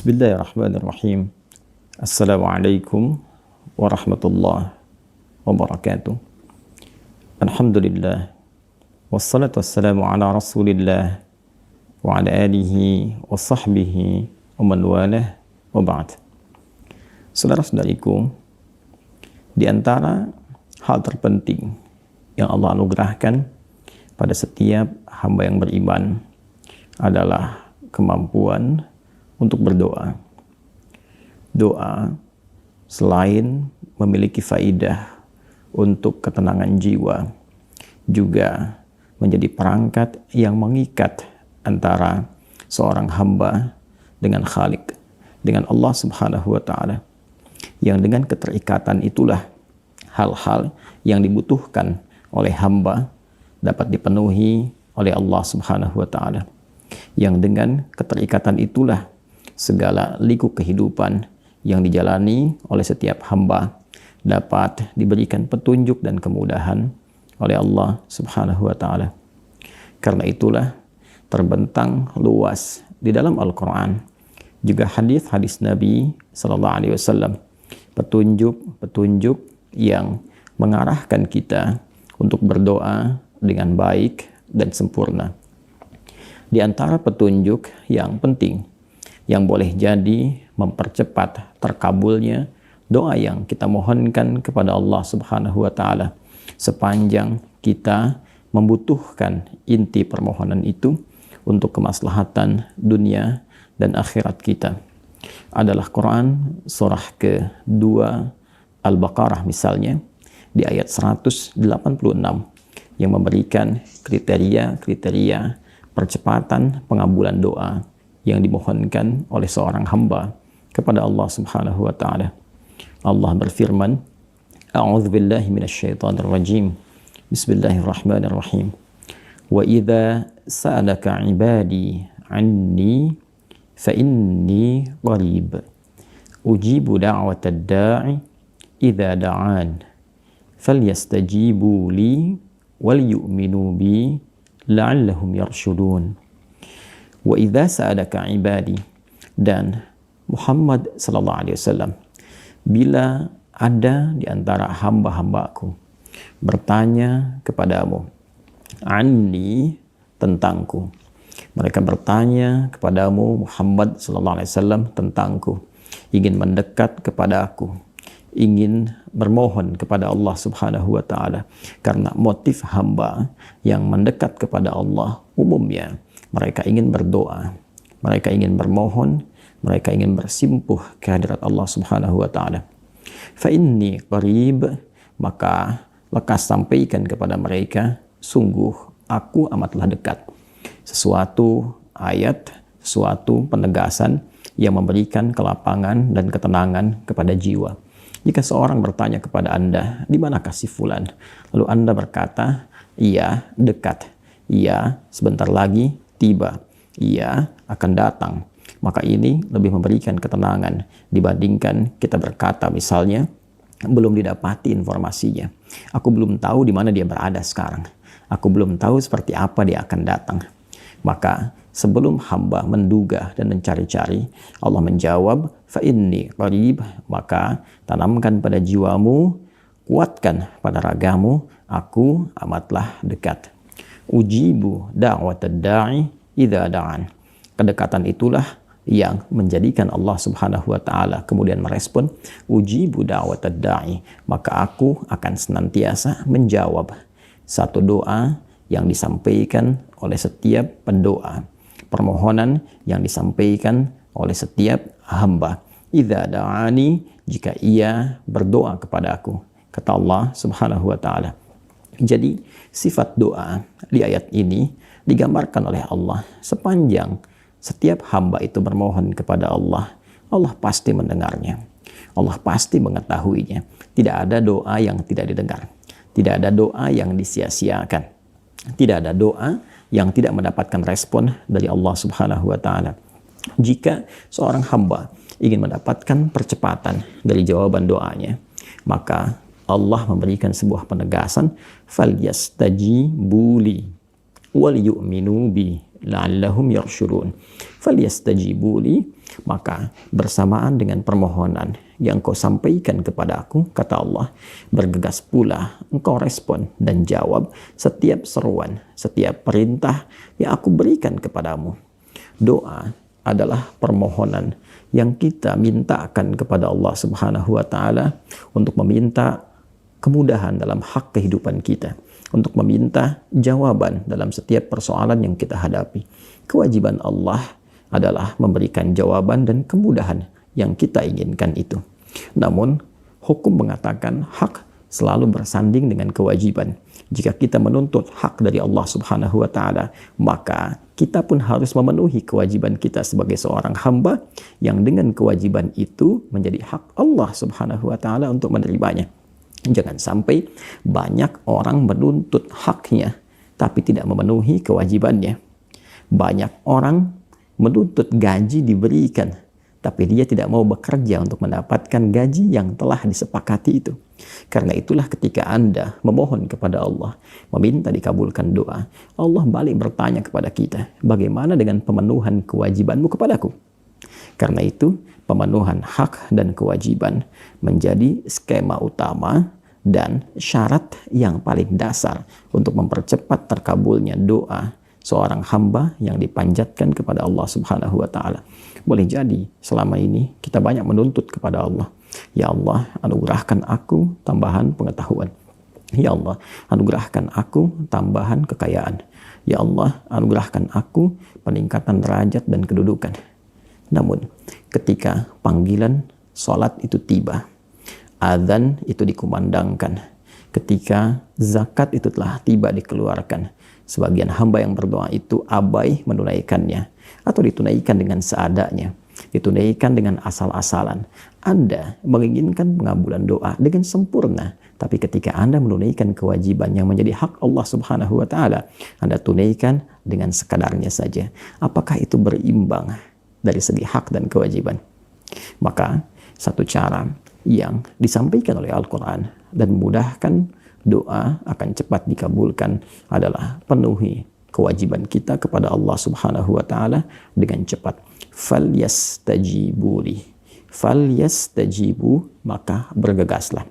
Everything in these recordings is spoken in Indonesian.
Bismillahirrahmanirrahim. Assalamualaikum warahmatullahi wabarakatuh. Alhamdulillah. Wassalatu wassalamu ala rasulillah wa ala alihi wa sahbihi wa man walah wa ba'd. Saudara-saudariku, di antara hal terpenting yang Allah anugerahkan pada setiap hamba yang beriman adalah kemampuan untuk berdoa. Doa selain memiliki faidah untuk ketenangan jiwa, juga menjadi perangkat yang mengikat antara seorang hamba dengan Khalik, dengan Allah Subhanahu wa Ta'ala. Yang dengan keterikatan itulah hal-hal yang dibutuhkan oleh hamba dapat dipenuhi oleh Allah Subhanahu wa Ta'ala. Yang dengan keterikatan itulah segala liku kehidupan yang dijalani oleh setiap hamba dapat diberikan petunjuk dan kemudahan oleh Allah Subhanahu wa Ta'ala. Karena itulah terbentang luas di dalam Al-Quran, juga hadis-hadis Nabi Sallallahu Alaihi Wasallam, petunjuk-petunjuk yang mengarahkan kita untuk berdoa dengan baik dan sempurna. Di antara petunjuk yang penting yang boleh jadi mempercepat terkabulnya doa yang kita mohonkan kepada Allah Subhanahu wa Ta'ala sepanjang kita membutuhkan inti permohonan itu untuk kemaslahatan dunia dan akhirat kita adalah Quran surah ke-2 Al-Baqarah misalnya di ayat 186 yang memberikan kriteria-kriteria percepatan pengabulan doa yang dimohonkan oleh seorang hamba kepada Allah Subhanahu wa Ta'ala. Allah berfirman, A'udzubillahi minasyaitonir rajim. Bismillahirrahmanirrahim. Wa idza sa'alaka 'ibadi 'anni fa inni qarib. Ujibu da'watad da'i idza da'an. Falyastajibu li wal yu'minu bi la'allahum yarshudun. Wa idza sa'alaka ibadi, dan Muhammad sallallahu alaihi wasallam, bila ada di antara hamba-hambaku bertanya kepadamu, anni, tentangku. Mereka bertanya kepadamu Muhammad sallallahu alaihi wasallam tentangku, ingin mendekat kepada aku, ingin bermohon kepada Allah Subhanahu wa Ta'ala. Karena motif hamba yang mendekat kepada Allah umumnya mereka ingin berdoa, mereka ingin bermohon, mereka ingin bersimpuh kehadirat Allah Subhanahu wa Ta'ala. Fa inni qarib, maka lekas sampaikan kepada mereka, sungguh aku amatlah dekat. Sesuatu ayat, sesuatu penegasan yang memberikan kelapangan dan ketenangan kepada jiwa. Jika seorang bertanya kepada Anda, di manakah si fulan? Lalu Anda berkata, iya, dekat. Iya, sebentar lagi tiba. Ia akan datang. Maka ini lebih memberikan ketenangan dibandingkan kita berkata misalnya, belum didapati informasinya. Aku belum tahu di mana dia berada sekarang. Aku belum tahu seperti apa dia akan datang. Maka sebelum hamba menduga dan mencari-cari, Allah menjawab, fa inni qarib, maka tanamkan pada jiwamu, kuatkan pada ragamu, aku amatlah dekat. Ujibu da'watad da'i idza da'an. Kedekatan itulah yang menjadikan Allah Subhanahu wa Ta'ala kemudian merespon, ujibu da'watad da'i, maka aku akan senantiasa menjawab satu doa yang disampaikan oleh setiap pendoa, permohonan yang disampaikan oleh setiap hamba. Idza da'ani, jika ia berdoa kepada aku, kata Allah Subhanahu wa Ta'ala. Jadi sifat doa di ayat ini digambarkan oleh Allah sepanjang setiap hamba itu bermohon kepada Allah, Allah pasti mendengarnya, Allah pasti mengetahuinya. Tidak ada doa yang tidak didengar, tidak ada doa yang disia-siakan, tidak ada doa yang tidak mendapatkan respon dari Allah Subhanahu wa Ta'ala. Jika seorang hamba ingin mendapatkan percepatan dari jawaban doanya, maka Allah memberikan sebuah penegasan, falyastajibu li wal yu'minu bi la'allahum yarshurun. Falyastajibu li, Maka bersamaan dengan permohonan yang kau sampaikan kepada aku, kata Allah, bergegas pula engkau respon dan jawab setiap seruan, setiap perintah yang aku berikan kepadamu. Doa adalah permohonan yang kita mintakan kepada Allah Subhanahu wa Ta'ala untuk meminta kemudahan dalam hak kehidupan kita, untuk meminta jawaban dalam setiap persoalan yang kita hadapi. Kewajiban Allah adalah memberikan jawaban dan kemudahan yang kita inginkan itu. Namun, hukum mengatakan hak selalu bersanding dengan kewajiban. Jika kita menuntut hak dari Allah Subhanahu wa Ta'ala, maka kita pun harus memenuhi kewajiban kita sebagai seorang hamba yang dengan kewajiban itu menjadi hak Allah Subhanahu wa Ta'ala untuk menerimanya. Jangan sampai banyak orang menuntut haknya tapi tidak memenuhi kewajibannya. Banyak orang menuntut gaji diberikan, tapi dia tidak mau bekerja untuk mendapatkan gaji yang telah disepakati itu. Karena itulah ketika Anda memohon kepada Allah, meminta dikabulkan doa, Allah balik bertanya kepada kita, bagaimana dengan pemenuhan kewajibanmu kepadaku? Karena itu, pemenuhan hak dan kewajiban menjadi skema utama dan syarat yang paling dasar untuk mempercepat terkabulnya doa seorang hamba yang dipanjatkan kepada Allah Subhanahu wa Ta'ala. Boleh jadi selama ini kita banyak menuntut kepada Allah, ya Allah, anugerahkan aku tambahan pengetahuan. Ya Allah, anugerahkan aku tambahan kekayaan. Ya Allah, anugerahkan aku peningkatan derajat dan kedudukan. Namun, ketika panggilan sholat itu tiba, adzan itu dikumandangkan, ketika zakat itu telah tiba dikeluarkan, sebagian hamba yang berdoa itu abai menunaikannya atau ditunaikan dengan seadanya, ditunaikan dengan asal-asalan. Anda menginginkan pengabulan doa dengan sempurna, tapi ketika Anda menunaikan kewajiban yang menjadi hak Allah Subhanahu wa Ta'ala, Anda tunaikan dengan sekadarnya saja. Apakah itu berimbang dari segi hak dan kewajiban? Maka satu cara yang disampaikan oleh Al-Quran dan memudahkan doa akan cepat dikabulkan adalah penuhi kewajiban kita kepada Allah Subhanahu wa Ta'ala dengan cepat. Falyastajibu li, falyastajibu, maka bergegaslah.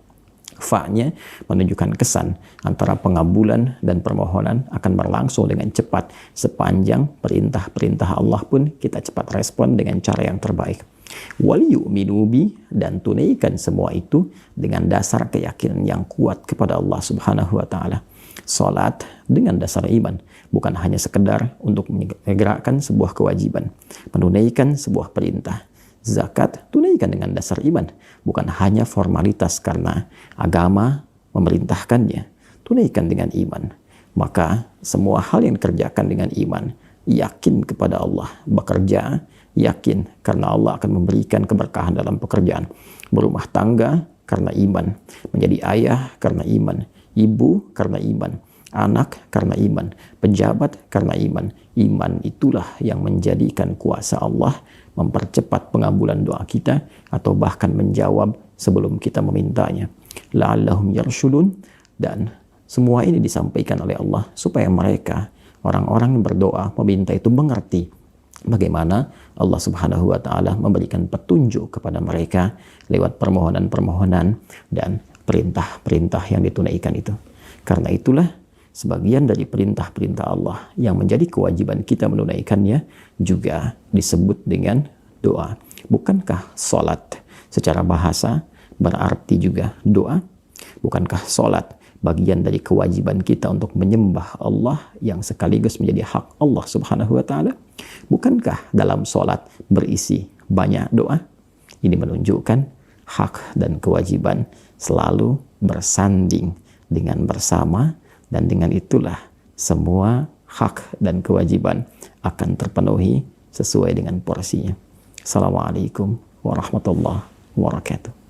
Fa-nya menunjukkan kesan antara pengabulan dan permohonan akan berlangsung dengan cepat. Sepanjang perintah-perintah Allah pun kita cepat respon dengan cara yang terbaik. Waliyu'minu bi, dan tunaikan semua itu dengan dasar keyakinan yang kuat kepada Allah Subhanahu wa Ta'ala. Salat dengan dasar iman, bukan hanya sekedar untuk menggerakkan sebuah kewajiban, menunaikan sebuah perintah. Zakat tunaikan dengan dasar iman, bukan hanya formalitas karena agama memerintahkannya. Tunaikan dengan iman. Maka semua hal yang dikerjakan dengan iman, yakin kepada Allah, bekerja yakin karena Allah akan memberikan keberkahan dalam pekerjaan, berumah tangga karena iman, menjadi ayah karena iman, ibu karena iman, anak karena iman, pejabat karena iman. Iman itulah yang menjadikan kuasa Allah mempercepat pengabulan doa kita atau bahkan menjawab sebelum kita memintanya. La'allahum yarshudun, dan semua ini disampaikan oleh Allah supaya mereka, orang-orang yang berdoa meminta itu mengerti bagaimana Allah Subhanahu wa Ta'ala memberikan petunjuk kepada mereka lewat permohonan-permohonan dan perintah-perintah yang ditunaikan itu. Karena itulah sebagian dari perintah-perintah Allah yang menjadi kewajiban kita menunaikannya juga disebut dengan doa. Bukankah sholat secara bahasa berarti juga doa? Bukankah sholat bagian dari kewajiban kita untuk menyembah Allah yang sekaligus menjadi hak Allah Subhanahu wa Ta'ala? Bukankah dalam sholat berisi banyak doa? Ini menunjukkan hak dan kewajiban selalu bersanding dengan bersama, dan dengan itulah semua hak dan kewajiban akan terpenuhi sesuai dengan porsinya. Assalamualaikum warahmatullahi wabarakatuh.